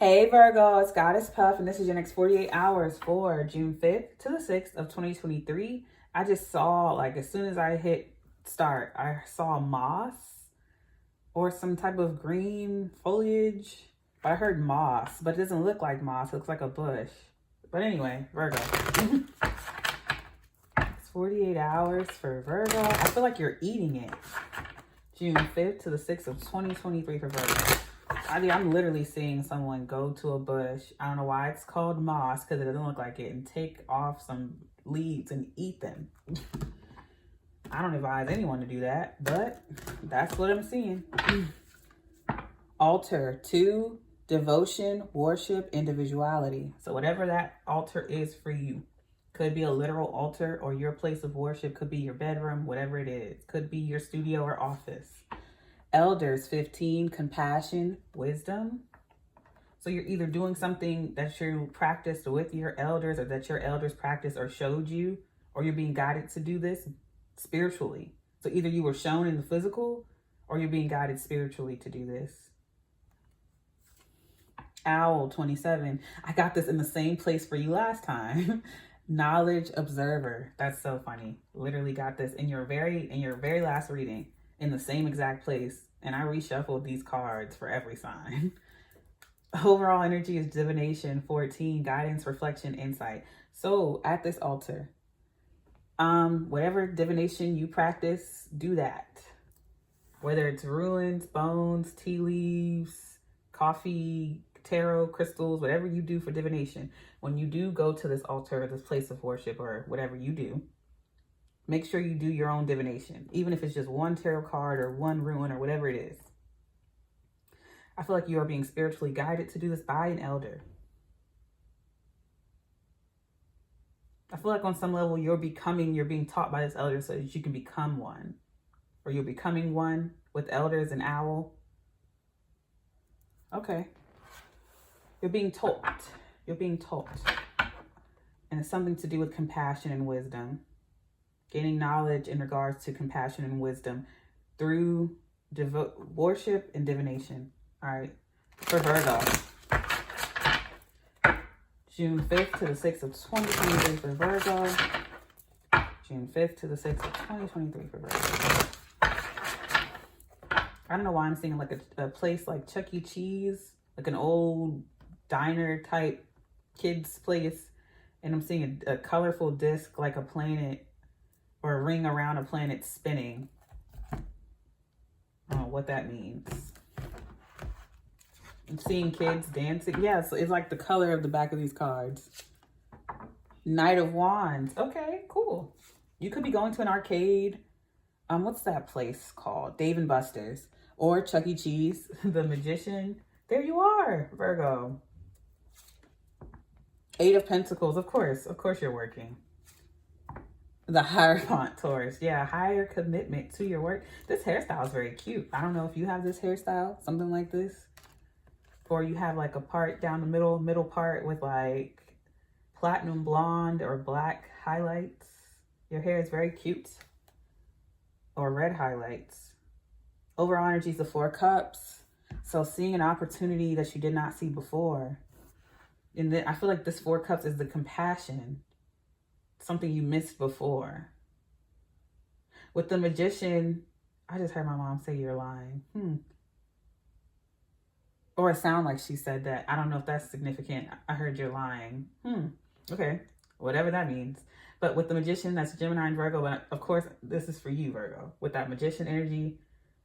Hey Virgo, it's Goddess Puff, and this is your next 48 hours for June 5th to the 6th of 2023. I just saw, like, as soon as I hit start, I saw moss or some type of green foliage. But I heard moss, but it doesn't look like moss. It looks like a bush. But anyway, Virgo. It's 48 hours for Virgo. I feel like you're eating it. June 5th to the 6th of 2023 for Virgo. I'm literally seeing someone go to a bush. I don't know why it's called moss, because it doesn't look like it, and take off some leaves and eat them. I don't advise anyone to do that, but that's what I'm seeing. Altar 2, devotion, worship, individuality. So whatever that altar is for you. Could be a literal altar, or your place of worship. Could be your bedroom, whatever it is. Could be your studio or office. Elders 15, compassion, wisdom. So you're either doing something that you practiced with your elders, or that your elders practiced or showed you, or you're being guided to do this spiritually. So either you were shown in the physical, or you're being guided spiritually to do this. Owl 27. I got this in the same place for you last time. Knowledge observer. That's so funny. Literally got this in your very last reading, in the same exact place. And I reshuffled these cards for every sign. Overall energy is divination 14, guidance, reflection, insight. So at this altar, whatever divination you practice, do that. Whether it's runes, bones, tea leaves, coffee, tarot, crystals, whatever you do for divination, when you do go to this altar, this place of worship, or whatever you do, make sure you do your own divination, even if it's just one tarot card or one rune or whatever it is. I feel like you are being spiritually guided to do this by an elder. I feel like on some level you're being taught by this elder so that you can become one. Or you're becoming one with elders and owl. Okay. You're being taught. You're being taught. And it's something to do with compassion and wisdom. Gaining knowledge in regards to compassion and wisdom through worship and divination. All right. For Virgo. June 5th to the 6th of 2023 for Virgo. June 5th to the 6th of 2023 for Virgo. I don't know why I'm seeing like a place like Chuck E. Cheese, like an old diner type kids place. And I'm seeing a colorful disc like a planet, or a ring around a planet spinning. I don't know what that means. I'm seeing kids dancing. Yeah, so it's like the color of the back of these cards. Knight of Wands. Okay, cool. You could be going to an arcade. What's that place called? Dave & Buster's. Or Chuck E. Cheese. The Magician. There you are, Virgo. 8 of Pentacles. Of course you're working. The Hierophant, Taurus. Yeah, higher commitment to your work. This hairstyle is very cute. I don't know if you have this hairstyle, something like this. Or you have like a part down the middle part with like platinum blonde or black highlights. Your hair is very cute. Or red highlights. Overall energy is the 4 cups. So seeing an opportunity that you did not see before. And then I feel like this 4 cups is the compassion. Something you missed before. With the Magician, I just heard my mom say you're lying. Or it sounded like she said that. I don't know if that's significant. I heard you're lying. Okay. Whatever that means. But with the Magician, that's Gemini and Virgo. But of course, this is for you, Virgo. With that Magician energy,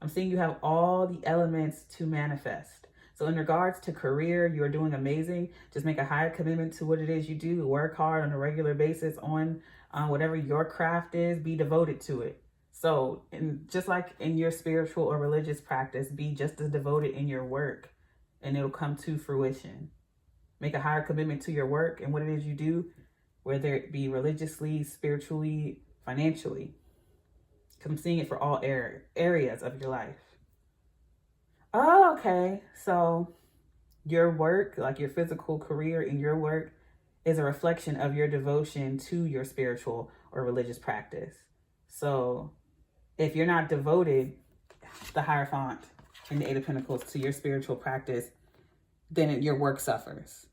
I'm seeing you have all the elements to manifest. So in regards to career, you're doing amazing. Just make a higher commitment to what it is you do. Work hard on a regular basis on whatever your craft is. Be devoted to it. So just like in your spiritual or religious practice, be just as devoted in your work, and it'll come to fruition. Make a higher commitment to your work and what it is you do, whether it be religiously, spiritually, financially. Because I'm seeing it for all areas of your life. Oh, okay. So your work, like your physical career in your work, is a reflection of your devotion to your spiritual or religious practice. So if you're not devoted, the Hierophant and the 8 of Pentacles, to your spiritual practice, then your work suffers.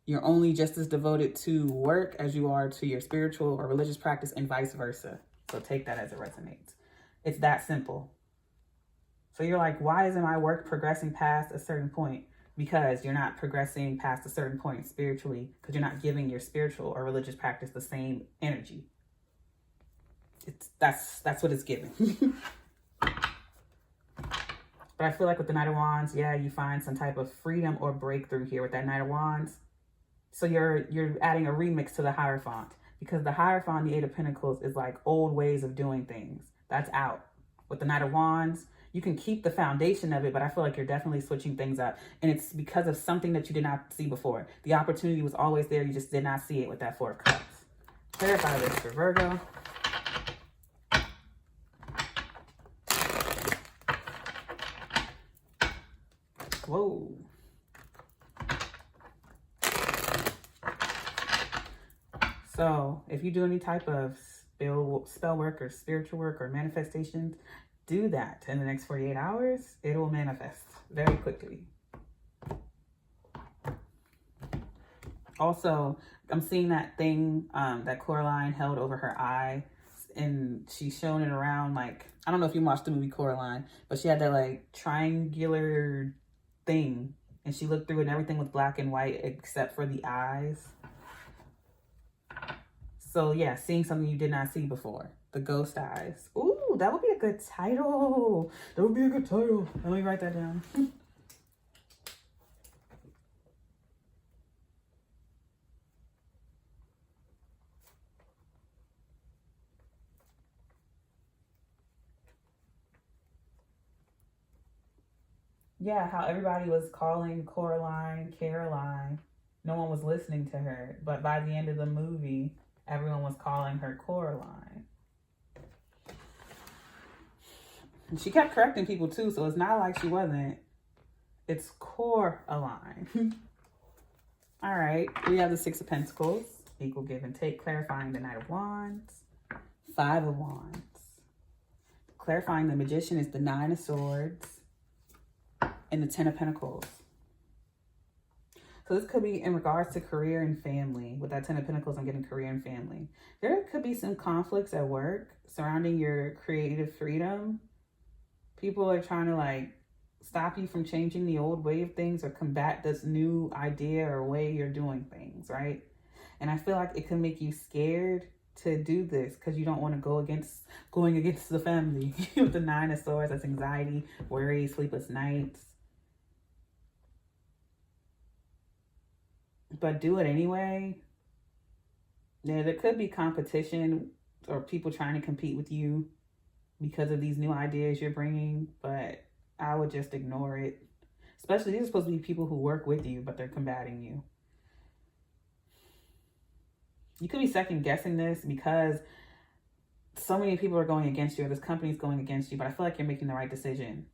You're only just as devoted to work as you are to your spiritual or religious practice, and vice versa. So take that as it resonates. It's that simple. So you're like, why isn't my work progressing past a certain point? Because you're not progressing past a certain point spiritually, because you're not giving your spiritual or religious practice the same energy. That's what it's giving. But I feel like with the Knight of Wands, yeah, you find some type of freedom or breakthrough here with that Knight of Wands. So you're adding a remix to the Hierophant, because the Hierophant, the Eight of Pentacles, is like old ways of doing things. That's out. With the Knight of Wands, you can keep the foundation of it, but I feel like you're definitely switching things up. And it's because of something that you did not see before. The opportunity was always there. You just did not see it with that Four of Cups. Clarify this for Virgo. Whoa. So if you do any type of spell work or spiritual work or manifestations, do that in the next 48 hours. It will manifest very quickly. Also, I'm seeing that thing that Coraline held over her eye, and she's showing it around, like, I don't know if you watched the movie Coraline, but she had that like triangular thing, and she looked through it and everything was black and white except for the eyes. So yeah, seeing something you did not see before. The ghost eyes. Ooh, that would be a good title. That would be a good title. Let me write that down. Yeah, how everybody was calling Coraline Caroline. No one was listening to her. But by the end of the movie, everyone was calling her Coraline. And she kept correcting people too, so it's not like she wasn't. It's Coraline. All right, we have the Six of Pentacles. Equal give and take. Clarifying the Knight of Wands. Five of Wands. Clarifying the Magician is the Nine of Swords. And the Ten of Pentacles. So this could be in regards to career and family. With that Ten of Pentacles, I'm getting career and family. There could be some conflicts at work surrounding your creative freedom. People are trying to like stop you from changing the old way of things or combat this new idea or way you're doing things, right? And I feel like it can make you scared to do this because you don't want to going against the family. With the Nine of Swords, that's anxiety, worry, sleepless nights. But do it anyway. Yeah, there could be competition or people trying to compete with you because of these new ideas you're bringing, but I would just ignore it. Especially, these are supposed to be people who work with you, but they're combating you. You could be second guessing this because so many people are going against you, or this company is going against you, but I feel like you're making the right decision.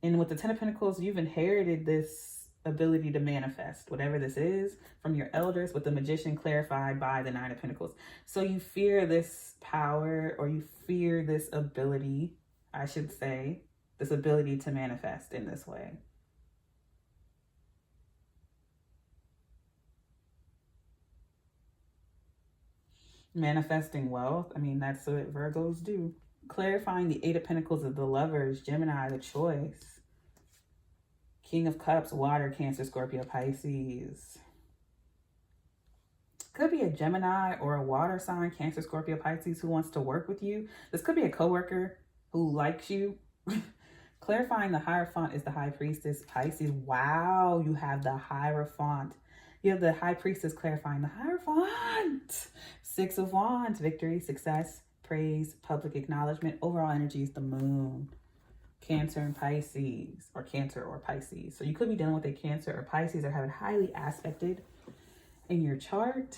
And with the Ten of Pentacles, you've inherited this ability to manifest whatever this is from your elders, with the Magician clarified by the Nine of Pentacles. So you fear this power, or you fear this ability, I should say, this ability to manifest in this way. Manifesting wealth, I mean, that's what Virgos do. Clarifying the Eight of Pentacles of the Lovers, Gemini, the choice. King of Cups, water, Cancer, Scorpio, Pisces. Could be a Gemini or a water sign, Cancer, Scorpio, Pisces, who wants to work with you. This could be a coworker who likes you. Clarifying the Hierophant is the High Priestess, Pisces. Wow, you have the Hierophant. You have the High Priestess clarifying the Hierophant. Six of Wands, victory, success, praise, public acknowledgement. Overall energy is the Moon. Cancer and Pisces, or Cancer or Pisces. So you could be dealing with a Cancer or Pisces or have it highly aspected in your chart.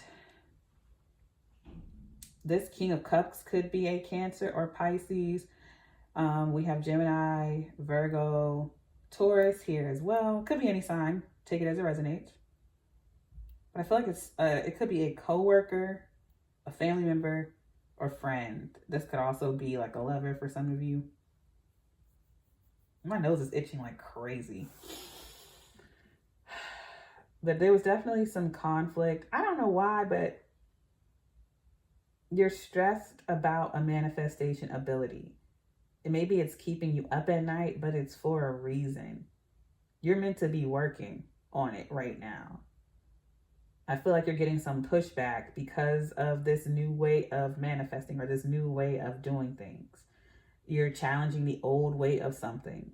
This King of Cups could be a Cancer or Pisces. We have Gemini, Virgo, Taurus here as well. Could be any sign. Take it as it resonates. But I feel like it could be a coworker, a family member, or friend. This could also be like a lover for some of you. My nose is itching like crazy. that there was definitely some conflict. I don't know why, but you're stressed about a manifestation ability. And maybe it's keeping you up at night, but it's for a reason. You're meant to be working on it right now. I feel like you're getting some pushback because of this new way of manifesting or this new way of doing things. You're challenging the old way of something.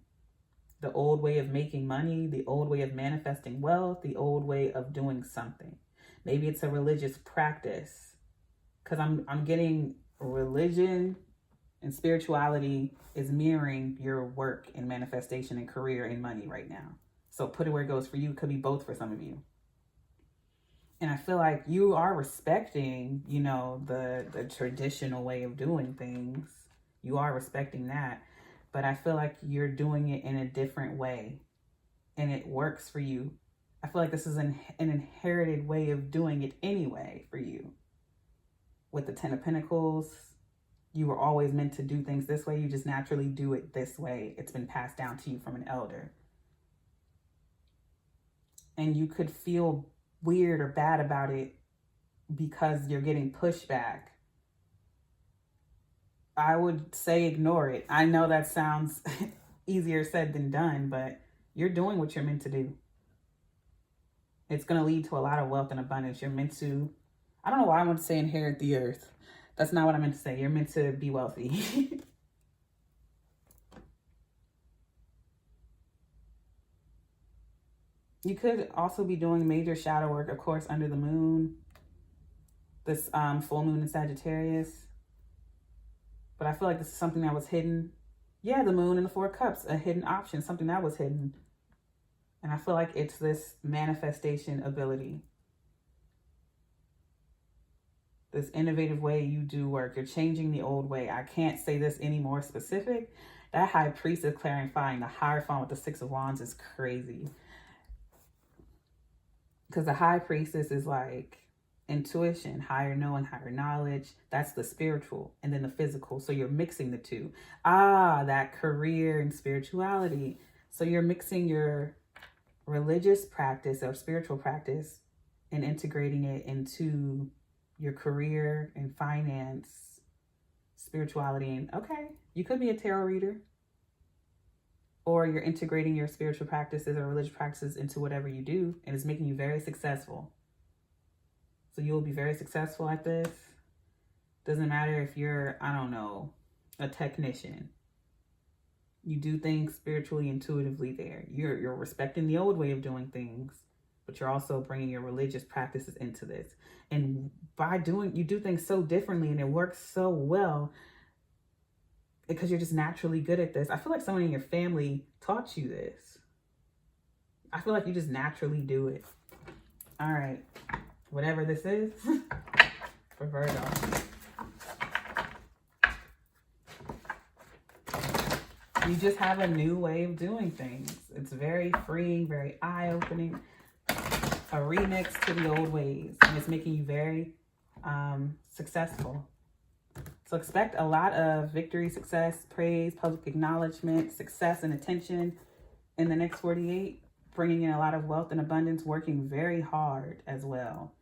The old way of making money, the old way of manifesting wealth, the old way of doing something. Maybe it's a religious practice, because I'm getting religion and spirituality is mirroring your work and manifestation and career and money right now. So put it where it goes for you. It could be both for some of you. And I feel like you are respecting, you know, the traditional way of doing things. You are respecting that. But I feel like you're doing it in a different way. And it works for you. I feel like this is an inherited way of doing it anyway for you. With the Ten of Pentacles, you were always meant to do things this way. You just naturally do it this way. It's been passed down to you from an elder. And you could feel weird or bad about it because you're getting pushback. I would say ignore it. I know that sounds easier said than done, but you're doing what you're meant to do. It's going to lead to a lot of wealth and abundance. You're meant to, I don't know why I want to say inherit the earth. That's not what I meant to say. You're meant to be wealthy. You could also be doing major shadow work, of course, under the moon. This full moon in Sagittarius. But I feel like this is something that was hidden. Yeah, the moon and the Four of Cups, a hidden option, something that was hidden. And I feel like it's this manifestation ability. This innovative way you do work. You're changing the old way. I can't say this any more specific. That High Priestess clarifying the Hierophant with the Six of Wands is crazy. Because the High Priestess is like intuition, higher knowing, higher knowledge. That's the spiritual. And then the physical. So you're mixing the two. That career and spirituality. So you're mixing your religious practice or spiritual practice and integrating it into your career and finance, spirituality. And okay, you could be a tarot reader. Or you're integrating your spiritual practices or religious practices into whatever you do, and it's making you very successful. So you'll be very successful at this. Doesn't matter if you're, I don't know, a technician. You do things spiritually, intuitively there. You're respecting the old way of doing things, but you're also bringing your religious practices into this. And by doing, you do things so differently and it works so well because you're just naturally good at this. I feel like someone in your family taught you this. I feel like you just naturally do it. All right. Whatever this is for Virgo. You just have a new way of doing things. It's very freeing, very eye-opening. A remix to the old ways. And it's making you very successful. So expect a lot of victory, success, praise, public acknowledgement, success, and attention in the next 48. Bringing in a lot of wealth and abundance, working very hard as well.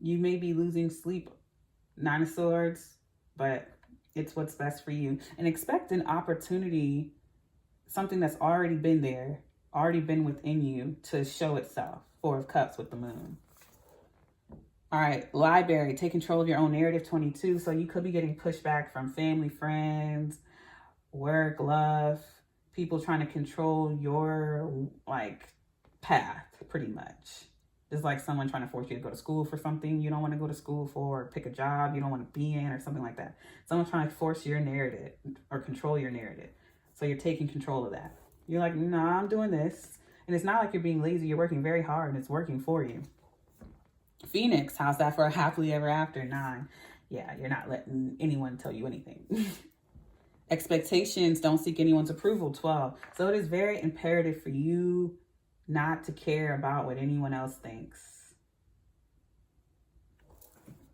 You may be losing sleep, Nine of Swords, but it's what's best for you. And expect an opportunity, something that's already been there, already been within you to show itself. Four of Cups with the moon. All right, library, take control of your own narrative, 22. So you could be getting pushback from family, friends, work, love, people trying to control your like path pretty much. It's like someone trying to force you to go to school for something you don't want to go to school for, or pick a job you don't want to be in or something like that. Someone trying to force your narrative or control your narrative. So you're taking control of that. You're like, no, I'm doing this. And it's not like you're being lazy. You're working very hard and it's working for you. Phoenix, how's that for a happily ever after? 9. Yeah, you're not letting anyone tell you anything. Expectations, don't seek anyone's approval, 12. So it is very imperative for you not to care about what anyone else thinks.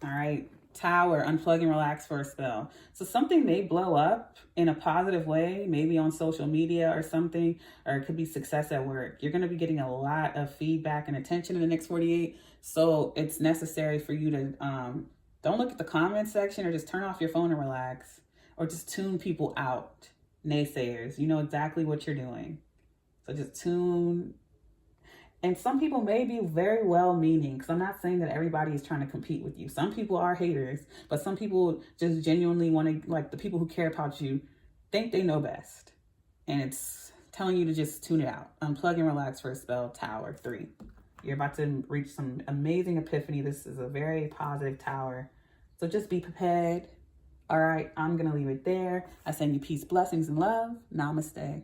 All right. Tower, unplug and relax for a spell. So something may blow up in a positive way, maybe on social media or something, or it could be success at work. You're going to be getting a lot of feedback and attention in the next 48. So it's necessary for you to don't look at the comment section, or just turn off your phone and relax, or just tune people out. Naysayers, you know exactly what you're doing. So just tune. And some people may be very well-meaning, because I'm not saying that everybody is trying to compete with you. Some people are haters, but some people just genuinely want to, like the people who care about you, think they know best. And it's telling you to just tune it out. Unplug and relax for a spell. Tower 3. You're about to reach some amazing epiphany. This is a very positive tower. So just be prepared. All right, I'm going to leave it there. I send you peace, blessings, and love. Namaste.